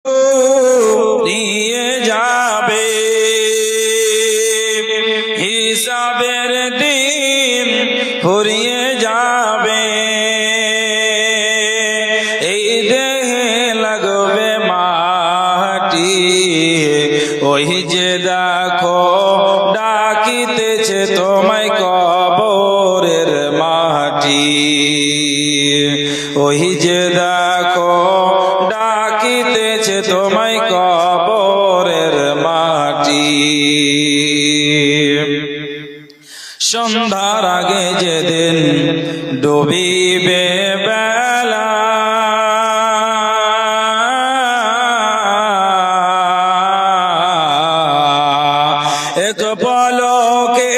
নিয়ে যাবে, হিসাবের দিন ফুরিয়ে যাবে। এই দেহে লাগবে মাটি, ওই যে দেখো ডাকিতেছে তোমায় কবরের মাটি। ওই যে দেখো ডাকিতেছে তোমায় কবরের মাটি। সন্ধ্যার আগে যেদিন ডুবিবে বেলা, এক পলকে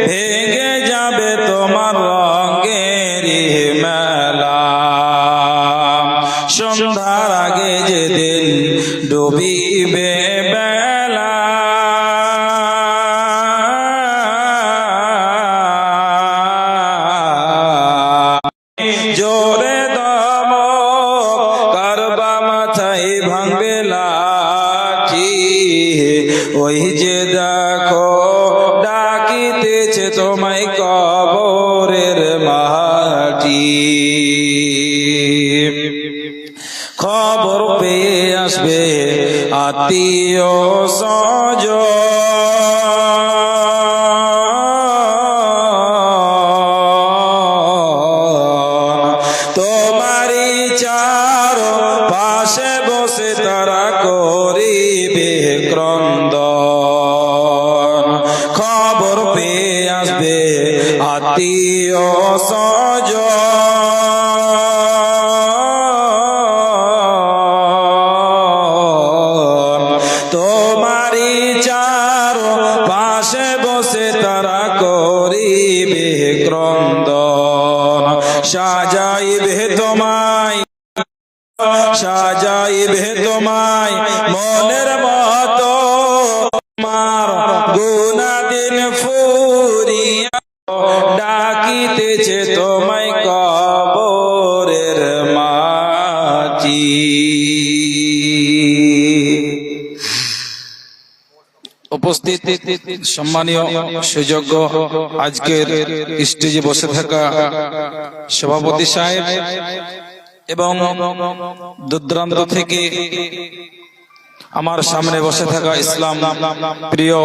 ভেঙে যাবে তোমার রঙেরই মেলা। সন্ধ্যার আগে যেদিন ডুবিবে বেলা, জোরে দম কারবা মাথায় ভাঙবে লাঠি। ওই যে দেখো ডাকিতেছে তোমায় কবরের মাটি। খবর পেয়ে আসবে আত্মীয় স্বজন, তোমারই চার পাশে বসে তারা করিবে ক্রন্দন। খবর পেয়ে আসবে আত্মীয় স্বজন, তোমারই চার পাশে বসে তারা করিবে ক্রন্দন। সাজাইবে তোমায়, সাজাইবে তোমায় মনের মতো, তোমার গুনাদিন ফুরিয়া ডাকিতেছে তোমায় কবরের মাটি। উপস্থিত সম্মানীয় সুযোগ্য আজকের স্টেজে বসে থাকা সভাপতি সাহেব এবং দূরদূরান্ত থেকে আমার সামনে বসে থাকা ইসলাম প্রিয়,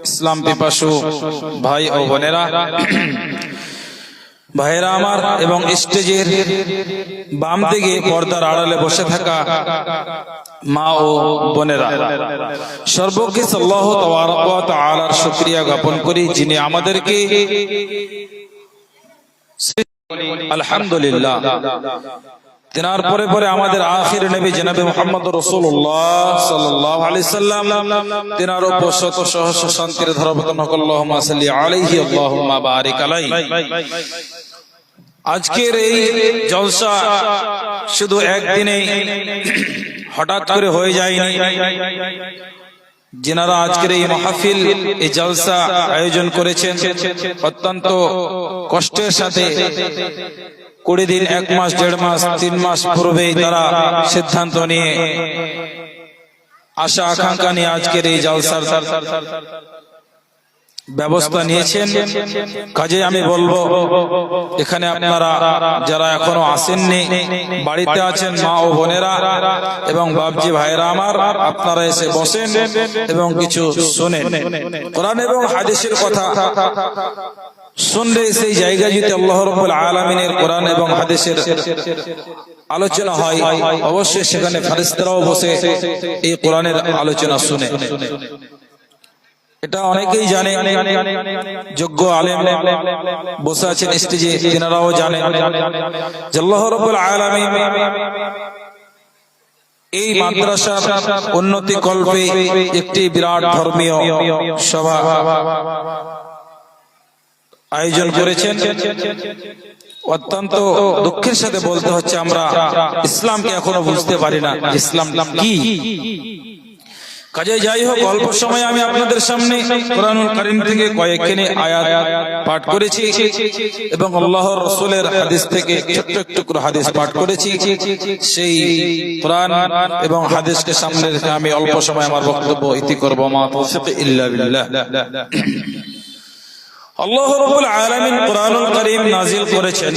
ইসলাম পিপাসু ভাই ও বোনেরা, ভাইরা আমার, এবং স্টেজের বাম দিকে পর্দার আড়ালে বসে থাকা মা ও বোনেরা, সর্বকিছু আল্লাহ তাআলার শুকরিয়া জ্ঞাপন করি যিনি আমাদেরকে আলহামদুলিল্লাহ তিনার পরে পরে আমাদের আখির নবী জনাবে মুহাম্মদ রাসূলুল্লাহ সাল্লাল্লাহু আলাইহি সাল্লাম তিনার উপর শত সহস্র শান্তির ধারা বর্ষণ হোক। আল্লাহুম্মা সাল্লি আলাইহি আল্লাহুম্মা বারিক আলাইহি। আজকের এই জলসা শুধু একদিনে হঠাৎ করে হয়ে যায়নি। যিনারা আজকের এই মাহফিল, এই জলসা আয়োজন করেছেন অত্যন্ত কষ্টের সাথে 20 দিন, 1 মাস, 1.5 মাস, 3 মাস পূর্বেই তারা সিদ্ধান্ত নিয়ে, আশা আকাঙ্ক্ষা নিয়ে আজকের এই জলসার ব্যবস্থা নিয়েছেন। কাজে আমি বলবো, এখানে আপনারা যারা এখনো আসেননি, বাড়িতে আছেন মা ও বোনেরা এবং বাপজি ভাইরা আমার, আপনারা এসে বসেন এবং কিছু শুনেন। কোরআন এবং হাদিসের কথা শুনলে সেই জায়গা যদি আল্লাহ রাব্বুল আলামিনের কোরআন এবং হাদিসের আলোচনা হয়, অবশ্যই সেখানে ফেরেশতারাও বসে এই কোরআনের আলোচনা শুনে। এটা অনেকেই জানে, যোগ্য আলেম বসে আছেন স্টেজে, তিনারাও জানেন যে আল্লাহ রাব্বুল আলামিন এই মাদ্রাসার উন্নতি কল্পে একটি বিরাট ধর্মীয় সভা আয়োজন করেছেন। অত্যন্ত দুঃখের সাথে বলতে হচ্ছে, আমরা ইসলামকে এখনো বুঝতে পারি না ইসলাম কি। কাজে যাই হোক, অল্প সময় আমি আপনাদের সামনে কোরআনুল কারীম থেকে কয়েকখানি আয়াত পাঠ করেছি এবং আল্লাহর রাসূলের হাদিস থেকে ছোট্ট একটু করে হাদিস পাঠ করেছি। সেই কোরআন এবং হাদিসকে সামনে রেখে আমি অল্প সময় আমার বক্তব্য ইতি করব। মা তাওফীক ইল্লা বিল্লাহ। আল্লাহ রাব্বুল আলামিন কোরআনুল কারীম নাযিল করেছেন।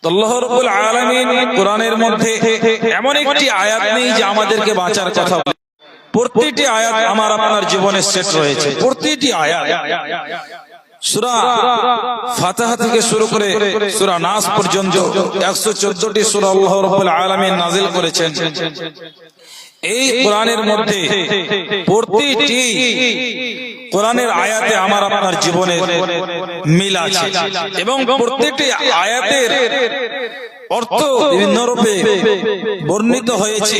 আল্লাহ রাব্বুল আলামিন কোরআনের মধ্যে এমন একটি আয়াত নেই যে আমাদেরকে বাঁচার কথা বলে। প্রতিটি আয়াত আমার আপনার জীবনে সেট রয়েছে। প্রতিটি আয়াত সূরা ফাতিহা থেকে শুরু করে সূরা নাস পর্যন্ত 114টি সূরা আল্লাহ রাব্বুল আলামিন নাযিল করেছেন। এই কোরআনের মধ্যে প্রতিটি কোরআনের আয়াতে আমার আপনার জীবনে মিল আছে এবং প্রত্যেকটি আয়াতের অর্থ বিভিন্ন রূপে বর্ণিত হয়েছে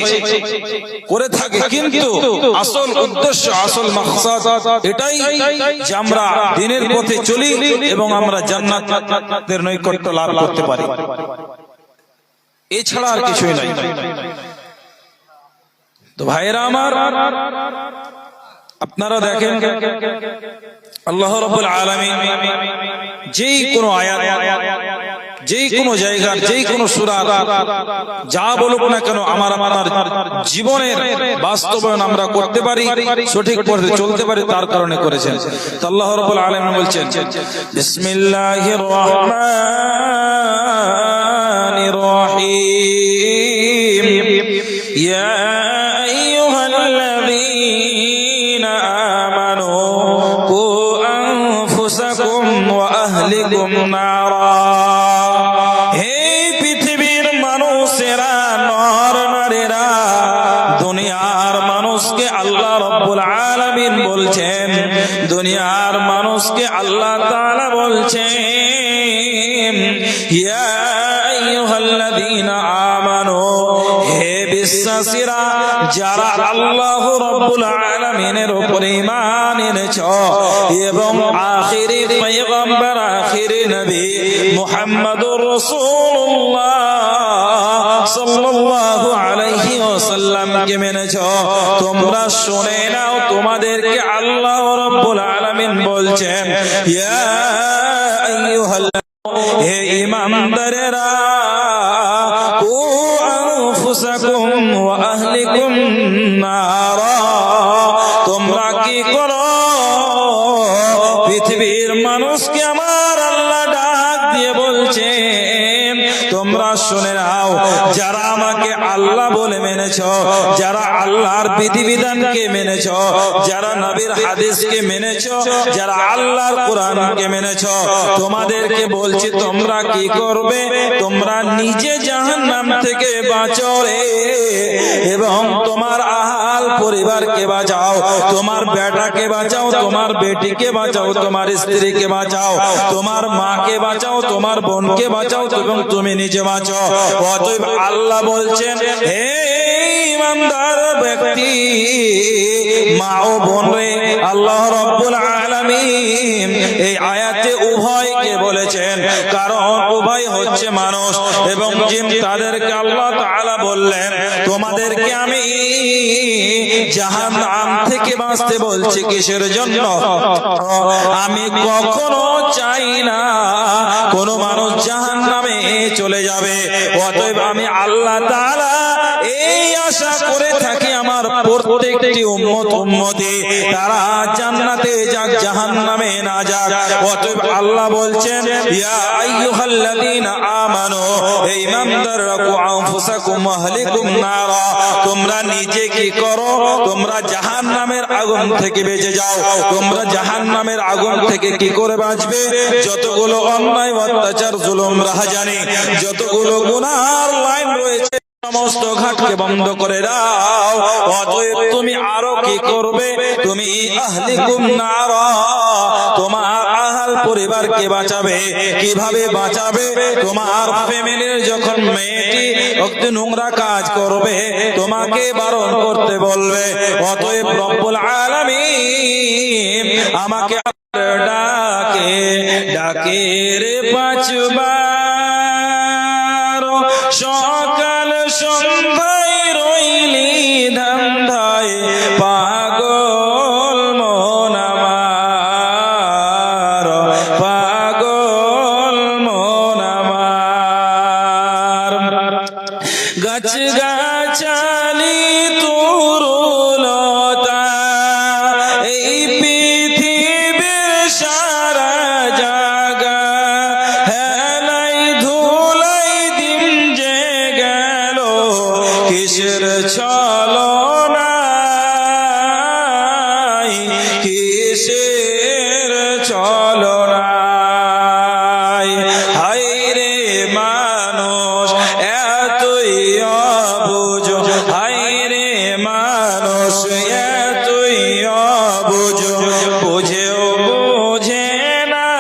করে থাকে, কিন্তু আসল উদ্দেশ্য, আসল মাকসাদ এটাই যে আমরা দ্বীনের পথে চলি এবং আমরা জান্নাতের নৈকট্য লাভ করতে পারি, এছাড়া আর কিছুই নাই। তো ভাইরা আমার, আপনারা দেখেন আল্লাহ রাব্বুল আলামিন যেই কোনো আয়াত, যেই কোনো জায়গার, যেই কোনো সূরা যা বলুক না কেন আমার জীবনের বাস্তবায়ন আমরা করতে পারি, সঠিক পথে চলতে পারি, তার কারণে করেছেন। তো আল্লাহ রাব্বুল আলামিন বলছেন, বিসমিল্লাহির রহমানির রহিম, ইয়া হে পৃথিবীর মানুষেরা, নর নারীরা, দুনিয়ার মানুষকে আল্লাহ রাব্বুল আলামিন বলছেন, দুনিয়ার মানুষকে আল্লাহ তাআলা বলছেন, ইয়া আইয়ুহাল্লাযীনা আমানু, হে বিশ্বাসীরা, যারা আল্লাহ রাব্বুল আলামিনের উপর ঈমান এনেছো এবং আখিরি পয়গম্বর, আখিরি নবী মুহাম্মদুর রাসূলুল্লাহ সাল্লাল্লাহু আলাইহি ওয়াসাল্লামকে মেনেছো, তোমরা শুনে নাও, তোমাদেরকে আল্লাহ রাব্বুল আলামিন বলছেন, ইয়া আইয়ুহাল্লাযীনা, হে ঈমানদারেরা, কু আনফুসাকুম ওয়া আহলিকুম নারা, তোমরা কি করো? পৃথিবীর মানুষকে আমার আল্লাহ ডাক দিয়ে বলছেন, তোমরা শুনে নাও, যারা আমাকে আল্লাহ বলে মেনেছো, যারা আল্লাহর বিধিবিধানকে মেনেছো, যারা নবীর হাদিসকে মেনেছো, যারা আল্লাহর কোরআনকে মেনেছো, তোমাদেরকে বলছি তোমরা কি করবে? তোমরা নিজে জাহান্নাম থেকে বাঁচো রে, এবং তোমার আহাল পরিবারকে বাঁচাও, তোমার বেটাকে বাঁচাও, তোমার বেটিকে বাঁচাও, তোমার স্ত্রীকে বাঁচাও, তোমার মাকে বাঁচাও, তোমার বোনকে বাঁচাও এবং তুমি নিজে বাঁচো। অতএব আল্লাহ বলছেন, হে ঈমানদার ব্যক্তি, মা ও বোন রে, আল্লাহ রাব্বুল আলামিন এই আয়াতে উভয়কে বলেছেন, কারণ উভয় হচ্ছে মানুষ এবং জিন। তাদেরকে আল্লাহ তাআলা বললেন, তোমাদেরকে আমি জাহান্নাম থেকে বাঁচতে বলছি, কিসের জন্য? আমি কখনো চাই না কোন মানুষ জাহান্নামে চলে যাবে। অতএব আমি আল্লাহ তাআলা এই আশা করে থাকি আমার প্রত্যেকটি উম্মতি তারা জান্নাতে যাক, জাহান্নামে না যাক। অতএব আল্লাহ বলছেন, ইয়া আইয়ুহাল্লাযীনা আমানু, হে ঈমানদাররা, কু আনফুসাকুম ওয়া আহলিকুম নারা, তোমরা নিজে কি করো? তোমরা জাহান্নামের আগুন থেকে বেঁচে যাও। তোমরা জাহান্নামের আগুন থেকে কি করে বাঁচবে? যতগুলো অন্যায়, অত্যাচার, জুলুম, রাহাজানি, যতগুলো গুনাহর লাইন রয়েছে, সমস্ত ঘাটকে বন্ধ করে দাও। অতএব তুমি আরো কি করবে? তুমি আহলিকুম নারা, তোমার আহাল পরিবারকে বাঁচাবে। কিভাবে বাঁচাবে? তোমার ফ্যামিলির যখন মেয়েটি একটু নোংরা কাজ করবে, তোমাকে বারণ করতে বলবে। অতএব রব্বুল আলামিন আমাকে ডাকে ডাকে রে পাঁচবার, সকাল সন্ধ্যায় রইলি ধাম গাছালি তরুলতা এই পৃথিবীর সারা জাগা হেলাই ধুলাই দিন যে গেল কিসের ছলনা কিসের ছলনায় হায়রে মানুষ এতই অবুঝ হায়রে মানুষ এতই অবুঝ বুঝেও বোঝে না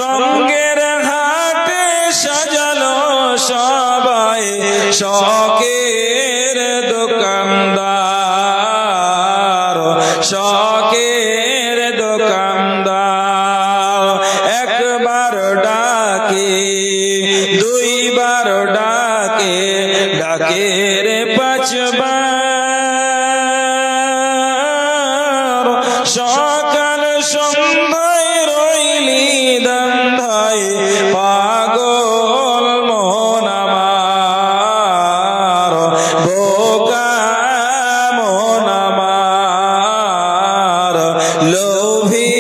রঙের হাটে সাজালো সবাই শখের দোকানদার শখের দোকানদার একবার ডাকে দুইবার ডাকে ডাকে রে পাঁচবার সকাল সন্ধ্যায় রইলি দান্ধায় পাগল মন আমার বোকা মন আমার লোভী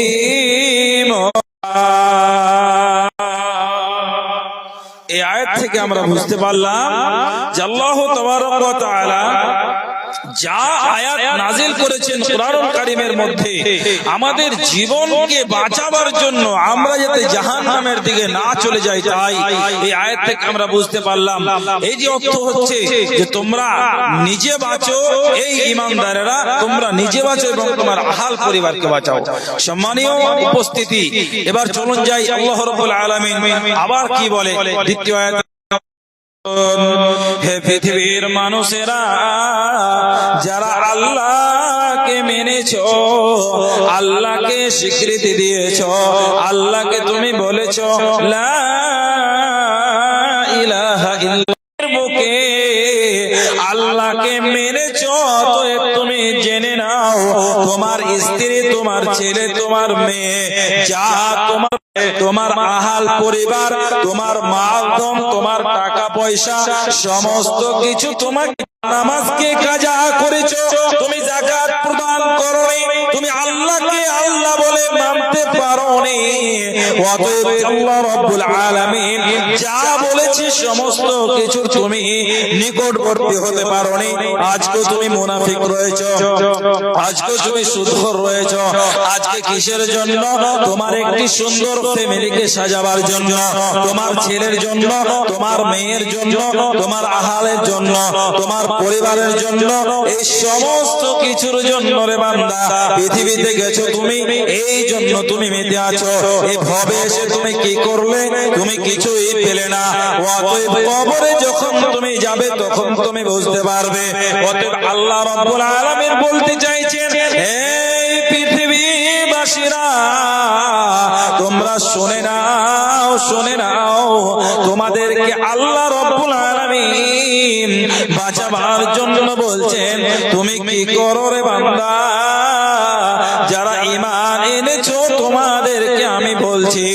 এই আয়াত থেকে আমরা বুঝতে পারলাম যে আল্লাহ তাবারক ওয়া তাআলা যা আয়াত নাজিল করেছেন কোরআনুল কারীমের মধ্যে আমাদের জীবনকে বাঁচাবার জন্য আমরা যাতে জাহান্নামের দিকে না চলে যাই তাই এই আয়াত থেকে আমরা বুঝতে পারলাম এই যে অর্থ হচ্ছে যে তোমরা নিজে বাঁচো এই ঈমানদারেরা তোমরা নিজে বাঁচো এবং তোমার আহাল পরিবারকে বাঁচাও সম্মানীয় উপস্থিতি এবার চলুন যাই আল্লাহ রাব্বুল আলামিন আবার কি বলে দ্বিতীয় আয়াত হে পৃথিবীর মানুষেরা যারা আল্লাহকে মেনেছো আল্লাহকে স্বীকৃতি দিয়েছো আল্লাহকে তুমি বলেছো লা ইলাহা ইল্লাল্লাহর বুকে আল্লাহকে মেনেছো অতএব তুমি জেনে নাও তোমার স্ত্রী তোমার ছেলে তোমার মেয়ে যা তোমার আহাল পরিবার তোমার মালধন তোমার টাকা পয়সা সমস্ত কিছু তোমাকে নামাজকে কাজা করেছো তুমি যাকাত প্রদান করোনি তুমি আল্লাহকে আল্লাহ বলে মানতে পারোনি অতএব আল্লাহ রাব্বুল আলামিন যা বলেছে সমস্ত কিছু তুমি নিকটবর্তী হতে পারোনি আজকে তুমি মুনাফিক রয়েছো আজকে তুমি সুদখোর রয়েছো আজকে কিসের জন্য তোমার একটি সুন্দর ফ্যামিলিকে সাজাবার জন্য তোমার ছেলের জন্য তোমার মেয়ের জন্য তোমার আহালের জন্য তোমার পরিবারের জন্য এই সমস্ত কিছুর জন্য রে বান্দা পৃথিবীতে গেছো তুমি এই জন্য তুমি মেতে আছো এই ভবে এসে তুমি কি করলে তুমি কিছুই পেলে না অতএব কবরে যখন তুমি যাবে তখন তুমি বুঝতে পারবে অতএব আল্লাহ রাব্বুল আলামিন বলতে চাইছেন এই পৃথিবীবাসীরা তোমরা শুনে নাও তোমাদেরকে আল্লাহ রাব্বুল আলামিন বাঁচাবার জন্য বলছেন তুমি কি করো রে বান্দা যারা ঈমান এনেছো তোমাদেরকে আমি বলছি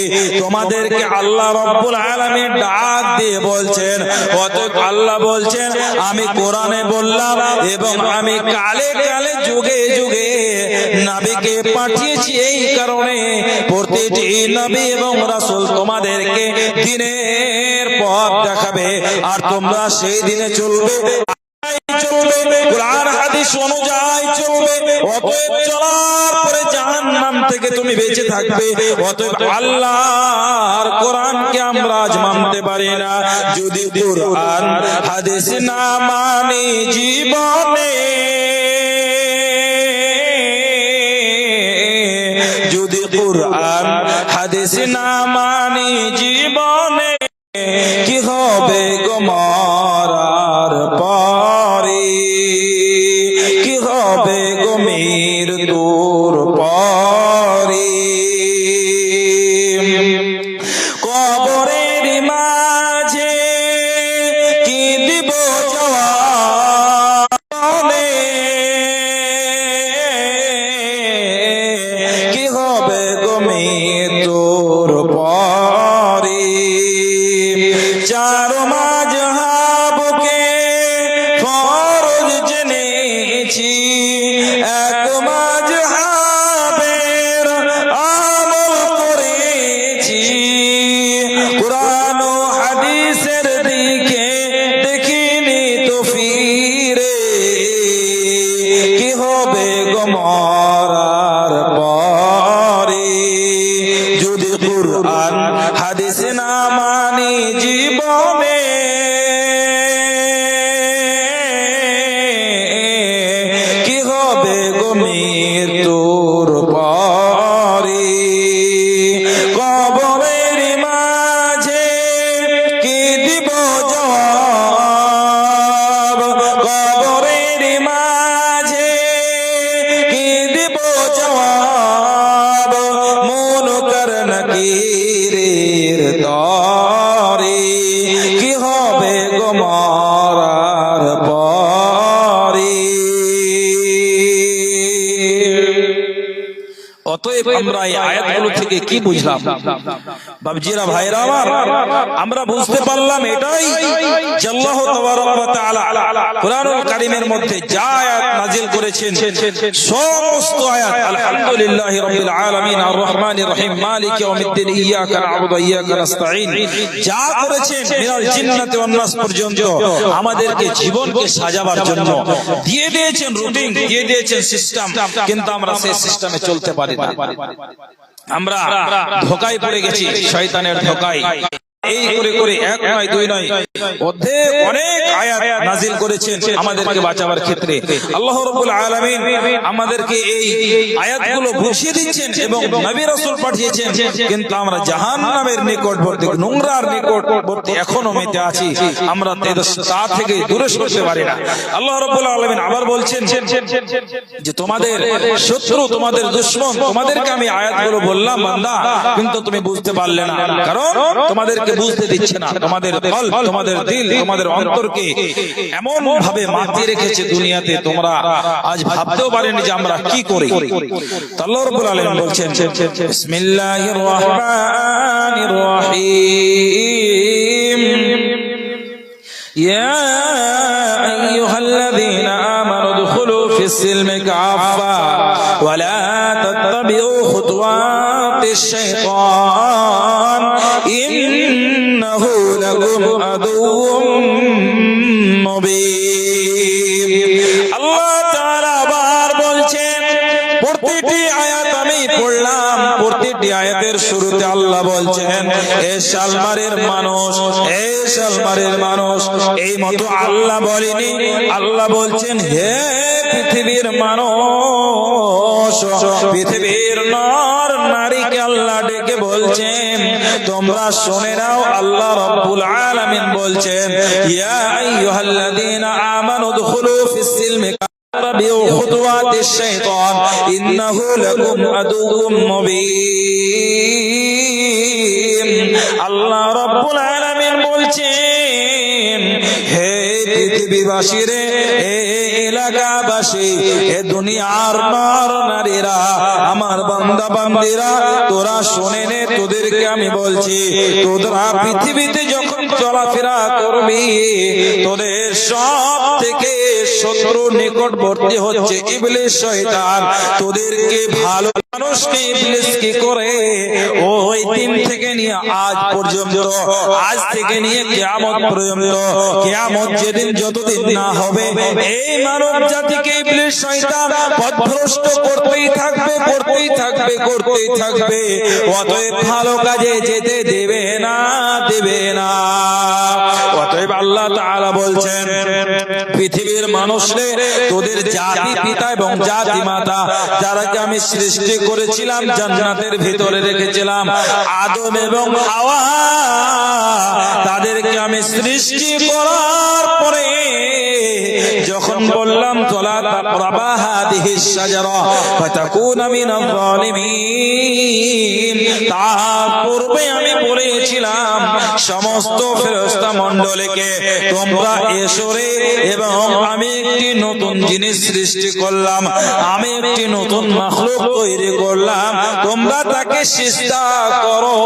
তোমাদেরকে আল্লাহ রাব্বুল আলামিন ডাক দিয়ে বলছেন অতএব আল্লাহ বলছেন আমি কোরআনে বললাম এবং আমি কালে কালে যুগে যুগে নবীকে পাঠিয়েছি এই কারণে প্রতিটি নবী এবং রাসূল তোমাদেরকে দিনের পথ দেখাবে আর তোমরা সেই দিনে চলবে কুরআন হাদিস অনুযায়ী চলবে অতএব চলার পরে জাহান্নাম থেকে তুমি বেঁচে থাকবে অতএব আল্লাহর কোরআনকে আমরা আজ মানতে পারি না যদি কুরআন হাদিস না মানি জীবনে যদি কুরআন হাদিস না মানি জীবনে কি হবে গো মরার পরে কি হবে গো মৃত্যুর পরে কবরের মাঝে কি দিব জবাব কি হবে গো মৃত্যুর পরে মরার পরে। অতএব আমরা এই আয়াতগুলো থেকে কি বুঝলাম বাবজিরা ভাইরা আমার? আমরা বুঝতে পারলাম এটাই যে আল্লাহ তাবারক ওয়া তাআলা কোরআনুল কারীমের মধ্যে যা আয়াত নাযিল করেছেন সমস্ত আয়াত আলহামদুলিল্লাহি রাব্বিল আলামিন আর রহমানির রহিম মালিকি ইয়াউমিদ্দিন ইয়াকা না'বুদু ওয়া ইয়াকা নাস্তাঈন যা করেছেন মিনাল জিন্নাতি ওয়ান নাস পর্যন্ত আমাদেরকে জীবনকে সাজাবার জন্য দিয়ে দিয়েছেন রুটিন, দিয়ে দিয়েছেন সিস্টেম, কিন্তু আমরা সেই সিস্টেমে চলতে পারি না। আমরা ধোঁকায় পড়ে গেছি, শয়তানের ধোঁকায়। এই করে করে এক নয় দুই নয় অর্ধেক অনেক আয়াত নাযিল করেছেন আমাদেরকে বাঁচাবার ক্ষেত্রে। আল্লাহ রাব্বুল আলামিন আমাদেরকে এই আয়াতগুলো বুঝিয়ে দিচ্ছেন এবং নবী রাসূল পাঠিয়েছেন, কিন্তু আমরা জাহান্নামের নিকটবর্তী, নোংরার নিকটবর্তী এখনো মেতে আছি। আমরা তা থেকে দূরে সরতে পারি না। আল্লাহ রাব্বুল আলামিন আবার বলছেন যে তোমাদের শত্রু, তোমাদের দুশমন, তোমাদেরকে আমি আয়াতগুলো বললাম বান্দা, কিন্তু তুমি বুঝতে পারলে না, কারণ তোমাদেরকে বুঝতে দিচ্ছে না। তোমাদের কলব, তোমাদের দিল, তোমাদের অন্তরকে এমন ভাবে মাতিয়ে রেখেছে দুনিয়াতে, তোমরা আজ ভাবতেও পারেনি যে আমরা কি করি। আল্লাহ রাব্বুল আলামিন বলছেন বিসমিল্লাহির রহমানির রহিম ইয়া আইয়ুহাল্লাযীনা আমানু দুখুলু ফিস-সিলমি কাফা ওয়া লা তাত্তাবিউ খুতুওয়াতিশ শাইতান ইন্নাহু লাকুম আদুউম মুবিন। আল্লাহ তাআলা আবার বলছেন, প্রতিটি আয়াত আমি পড়লাম, প্রতিটি আয়াতের শুরুতে আল্লাহ বলছেন এ শালমারের মানুষ, এ শালমারের মানুষ। এই মতো আল্লাহ বলেনি, আল্লাহ বলছেন হে পৃথিবীর মানুষ, পৃথিবীর নর নারীকে আল্লাহ ডেকে বলছেন তোমরা শুনে নাও। আল্লাহ রাব্বুল আলামিন বলছেন ইয়া আইয়ুহাল্লাযীনা আমানু দুখুলু ফিস-সিলমি কাফা খুতুওয়াতিশ শাইতান ইন্নাহু লাকুম আদুউম মুবিন। আল্লাহ রাব্বুল আলামিন বলছেন হে পৃথিবীবাসী রে, হে এলাকাবাসী, হে দুনিয়ার নর নারীরা, আমার বান্দা বান্দীরা, তোরা শুনে নে, তোদেরকে আমি বলছি, তোরা পৃথিবীতে যখন চলাফেরা করবি তোদের সব থেকে শত্রু নিকটবর্তী হচ্ছে ইবলিস শয়তান। তোদেরকে ভালো মানুষকে ইবলিস কি করে ওই দিন থেকে নিয়ে আজ পর্যন্ত, আজ থেকে নিয়ে কিয়ামত পর্যন্ত, কিয়ামত যেদিন যতদিন না হবে এই মানব জাতিকে ইবলিস শয়তান পথভ্রষ্ট করতেই থাকবে, করতেই থাকবে, করতেই থাকবে। অতএব ভালো কাজে যেতে দেবে না, দেবে না। অতএব আল্লাহ তাআলা বলছেন পৃথিবীর মানুষরে, তোদের জাতি পিতা এবং জাতি মাতা যারাকে আমি সৃষ্টি করেছিলাম, জান্নাতের ভিতরে রেখেছিলাম, আদম এবং হাওয়া, তাদেরকে আমি সৃষ্টি করার পরে যখন বললাম তোলা তাকরাবা হাদিহিস শাজারা ফাতাকুনা মিনাল যালিমিন, তার পূর্বে আমি বলেছিলাম সমস্ত ফেরেশতা মণ্ডলীকে তোমরা এসো রে, এবং আমি একটি নতুন জিনিস সৃষ্টি করলাম, আমি একটি নতুন মাখলুক তৈরি করলাম, তোমরা তাকে সিজদা করো।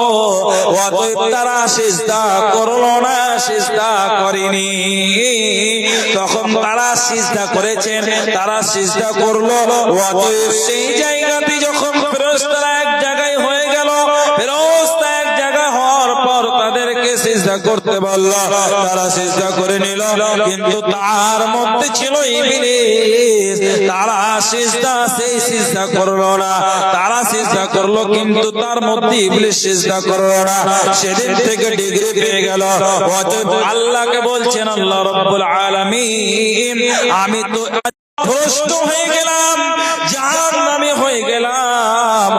অতএব তারা সিজদা করলো না, সিজদা করেনি। তখন তারা সিজদা করেছেন, তারা সিজদা করলো। অতএব সেই জায়গাতে যখন ফেরেশতারা এক জায়গায় হয়ে গেল, ফেরেশতা এক জায়গায় হওয়ার পর তাদেরকে সিজদা করতে বলল, তারা সিজদা করে নিল, কিন্তু তার মধ্যে ছিল ইবলিস। তারা সেই সিজদা করলো না, তারা সিজদা করলো কিন্তু তার মধ্যে ইবলিস সিজদা করলো না। সেদিন থেকে ডিগ্রি পেয়ে গেল। অতএব আল্লাহকে বলছেন আল্লাহ রাব্বুল আলামিন আমি তো ভ্রষ্ট হয়ে গেলাম, জাহান্নামী হয়ে গেলাম।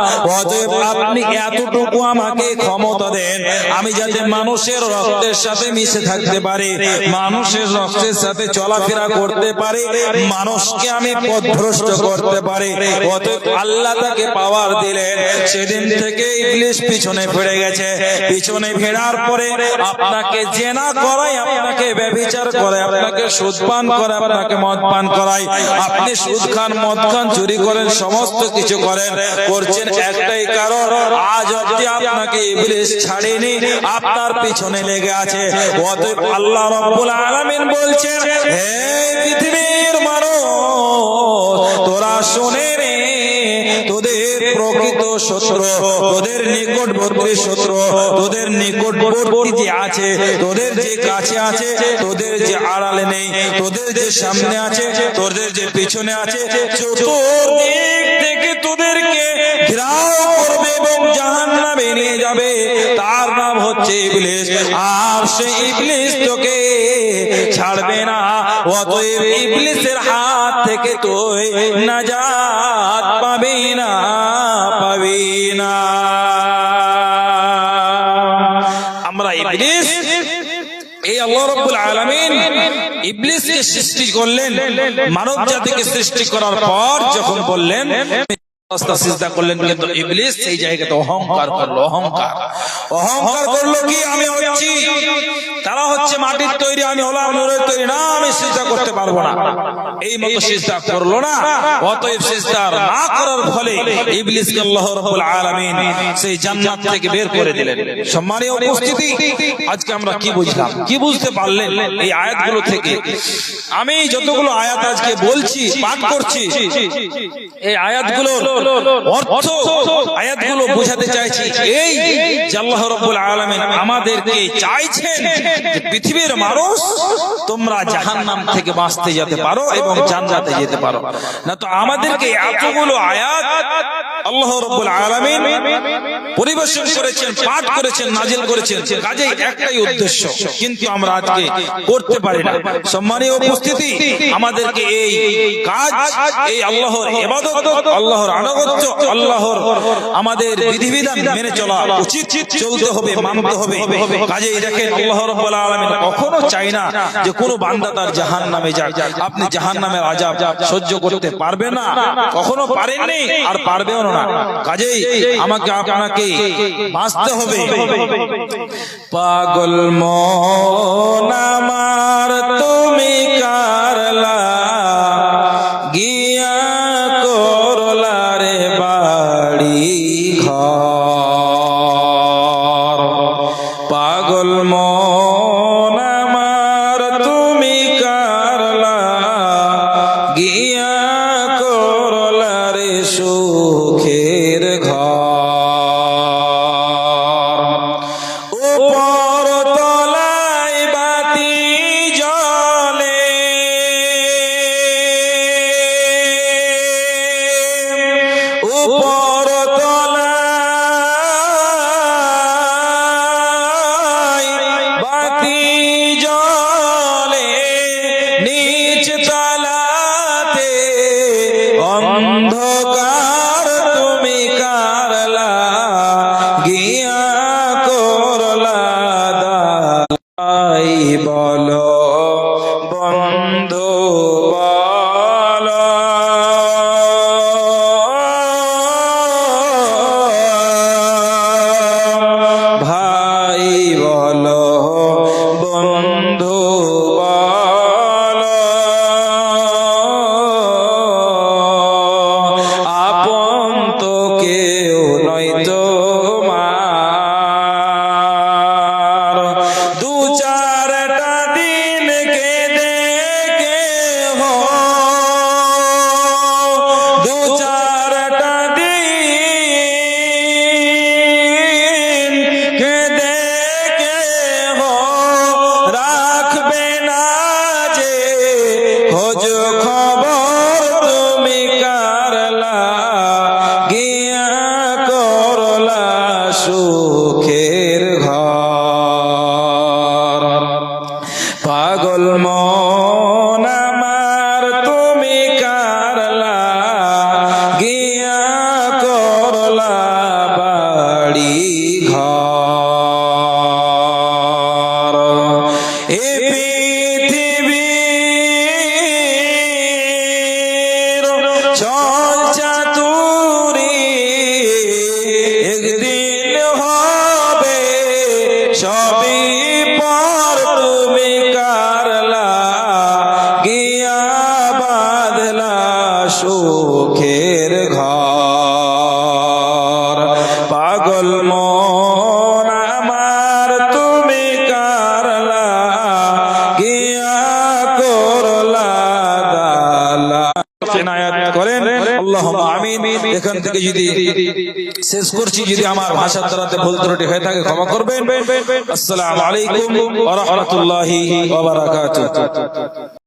অতএব আপনি এতটুকু আমাকে ক্ষমতা দেন, আমি যাতে মানুষের রক্তের সাথে মিশে থাকতে পারি, মানুষের রক্তের সাথে চলাফেরা করতে পারি, মানুষকে আমি পথভ্রষ্ট করতে পারি। অতএব আল্লাহ তাকে পাওয়ার দিলেন। সেদিন থেকে ইবলিস পিছনে ফিরে গেছে। পিছনে ফেরার পরে আপনাকে জেনা করাই, আপনাকে ব্যভিচার করে, আপনাকে সুদ পান করে, আপনাকে মদ পান করাই। আপনি সুদ খান, মদ খান, চুরি করেন, সমস্ত কিছু করেন, করছেন একটাই কারণ, আজ অবধি আপনাকে ইবলিস ছাড়েনি, আপনার পিছনে লেগে আছে। অতএব আল্লাহ রাব্বুল আলামিন বলছেন, হে পৃথিবীর মানুষ, তোরা শুনে রে, তোদের প্রকৃত শত্রু, তোদের নিকটবর্তী শত্রু, তোদের নিকটবর্তী যে আছে, তোদের যে কাছে আছে, তোদের যে আড়ালে নেই, তোদের যে সামনে আছে, তোদের যে পিছনে আছে, চতুর্দিক থেকে তোদেরকে ঘেরাও করবে এবং জাহান্নামে নিয়ে যাবে। তার নাম হচ্ছে ইবলিস, আর সেই ইবলিস তোকে ছাড়বে না। অতএব ইবলিসের হাত থেকে তুই নাজাত পাবি না, পাবি না। আমরা ইবলিস, এই আল্লাহ রাব্বুল আলামিন ইবলিসকে সৃষ্টি করলেন, মানব জাতিকে সৃষ্টি করার পর যখন বললেন সিজদা করলেন, কিন্তু ইবলিস সেই জায়গাতে অহংকার করলো। অহংকার করলো কি, আমি হচ্ছি, তারা হচ্ছে মাটির তৈরি, আমি হলাম নূরের তৈরি, না আমি সিজদা করতে পারবো না, এই মতো সিজদা করলো না। অতএব সিজদা না করার ফলে ইবলিসকে আল্লাহ রাব্বুল আলামিন সেই জান্নাত থেকে বের করে দিলেন। সম্মানীয় উপস্থিতি, আজকে আমরা কি বুঝলাম, কি বুঝতে পারলেন এই আয়াতগুলো থেকে? আমি যতগুলো আয়াত আজকে বলছি, পাঠ করছি, এই আয়াতগুলোর অর্থ, আয়াতগুলো বোঝাতে চাইছি এই যে আল্লাহ রাব্বুল আলামিন আমাদেরকে চাইছেন যে পৃথিবীর মানুষ তোমরা জাহান্নাম থেকে বাঁচতে যেতে পারো এবং জান্নাতে যেতে পারো। না তো আমাদেরকে এতগুলো আয়াত আল্লাহ রাব্বুল আলামিন পরিবেশন করেছেন, পাঠ করেছেন, নাজিল করেছেন, কাজেই একটাই উদ্দেশ্য, কিন্তু আমরা আজকে করতে পারি না। সম্মানীয় উপস্থিতি, আমাদেরকে এই কাজ, এই আল্লাহর ইবাদত, আল্লাহর আনুগত্য, আল্লাহর আমাদের বিধিবিধান মেনে চলা উচিত, চলতে হবে, মানতে হবে। কাজেই দেখেন আল্লাহ রাব্বুল আলামিন কখনো চায় না যে কোনো বান্দা তার জাহান্নামে যাক। আপনি জাহান্নামের আযাব সহ্য করতে পারবেন না, কখনো পারেননি, আর পারবেও না। কাজেই আমাকে আপনাকে বাঁচতে হবে। পাগল মন আমার তুমি কারলা গিয়া করলা রে বাড়ি ঘর। পাগল মন আমার তুমি কারলা গিয়া করলা রে সুখের ঘর। উপর তলায় বাতি জ্বলে, উপর তলায় বাতি জ্বলে, নিচ তলাতে অন্ধকার, তুমি কারলা গিয়া করলা দাই। বলো বন্ধু বলো, ভাই বলো, বন্ধু বলো, আপন তো কেউ নয় তোমার। দু চারটা দিন কেঁদে কেহ, দু চারটা দিন কেঁদে কেহ রাখবে না যে খোঁজ খবর, তুমি কারলা গিয়া করলা সুখের ঘর। পাগল মন আমার তুমি কারলা গিয়া করলা এখান থেকে যদি শেষ করছি, যদি আমার ভাষার দ্বারাতে ভুল ত্রুটি হয়ে থাকে ক্ষমা করবেন। আসসালামু আলাইকুম ওয়া রাহমাতুল্লাহি ওয়া বারাকাতুহু।